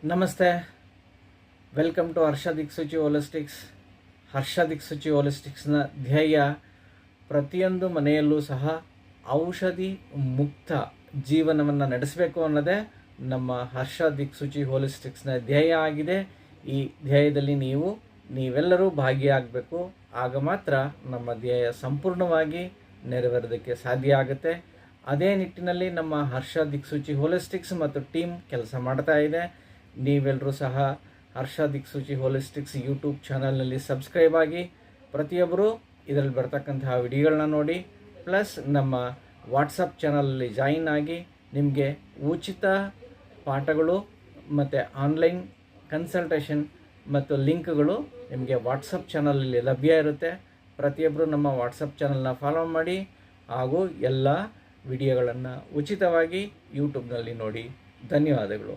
ನಮಸ್ತೆ, welcome to ಹರ್ಷ ದಿಕ್ಸೂಚಿ ಹೋಲಿಸ್ಟಿಕ್ಸ್. ಹರ್ಷ ದಿಕ್ಸೂಚಿ ಹೋಲಿಸ್ಟಿಕ್ಸ್ನ ಧ್ಯೇಯ ಪ್ರತಿಯೊಂದು ಮನೆಯಲ್ಲೂ ಸಹ ಔಷಧಿ ಮುಕ್ತ ಜೀವನವನ್ನು ನಡೆಸಬೇಕು ಅನ್ನೋದೇ ನಮ್ಮ ಹರ್ಷ ದಿಕ್ಸೂಚಿ ಹೋಲಿಸ್ಟಿಕ್ಸ್ನ ಧ್ಯೇಯ ಆಗಿದೆ. ಈ ಧ್ಯೇಯದಲ್ಲಿ ನೀವೆಲ್ಲರೂ ಭಾಗಿಯಾಗಬೇಕು. ಆಗ ಮಾತ್ರ ನಮ್ಮ ಧ್ಯೇಯ ಸಂಪೂರ್ಣವಾಗಿ ನೆರವೇರೋದಕ್ಕೆ ಸಾಧ್ಯ ಆಗುತ್ತೆ. ಅದೇ ನಿಟ್ಟಿನಲ್ಲಿ ನಮ್ಮ ಹರ್ಷ ದಿಕ್ಸೂಚಿ ಹೋಲಿಸ್ಟಿಕ್ಸ್ ಮತ್ತು ಟೀಮ್ ಕೆಲಸ ಮಾಡ್ತಾ ಇದೆ. ನೀವೆಲ್ಲರೂ ಸಹ ಹರ್ಷ ದಿಕ್ಸೂಚಿ ಹೋಲಿಸ್ಟಿಕ್ಸ್ ಯೂಟ್ಯೂಬ್ ಚಾನಲ್ನಲ್ಲಿ ಸಬ್ಸ್ಕ್ರೈಬ್ ಆಗಿ ಪ್ರತಿಯೊಬ್ಬರು ಇದರಲ್ಲಿ ಬರ್ತಕ್ಕಂತಹ ವಿಡಿಯೋಗಳನ್ನ ನೋಡಿ, ಪ್ಲಸ್ ನಮ್ಮ ವಾಟ್ಸಪ್ ಚಾನಲಲ್ಲಿ ಜಾಯಿನ್ ಆಗಿ ನಿಮಗೆ ಉಚಿತ ಪಾಠಗಳು ಮತ್ತು ಆನ್ಲೈನ್ ಕನ್ಸಲ್ಟೇಷನ್ ಮತ್ತು ಲಿಂಕ್ಗಳು ನಿಮಗೆ ವಾಟ್ಸಪ್ ಚಾನಲಲ್ಲಿ ಲಭ್ಯ ಇರುತ್ತೆ. ಪ್ರತಿಯೊಬ್ಬರು ನಮ್ಮ ವಾಟ್ಸಪ್ ಚಾನಲ್ನ ಫಾಲೋ ಮಾಡಿ ಹಾಗೂ ಎಲ್ಲ ವಿಡಿಯೋಗಳನ್ನು ಉಚಿತವಾಗಿ ಯೂಟ್ಯೂಬ್ನಲ್ಲಿ ನೋಡಿ. ಧನ್ಯವಾದಗಳು.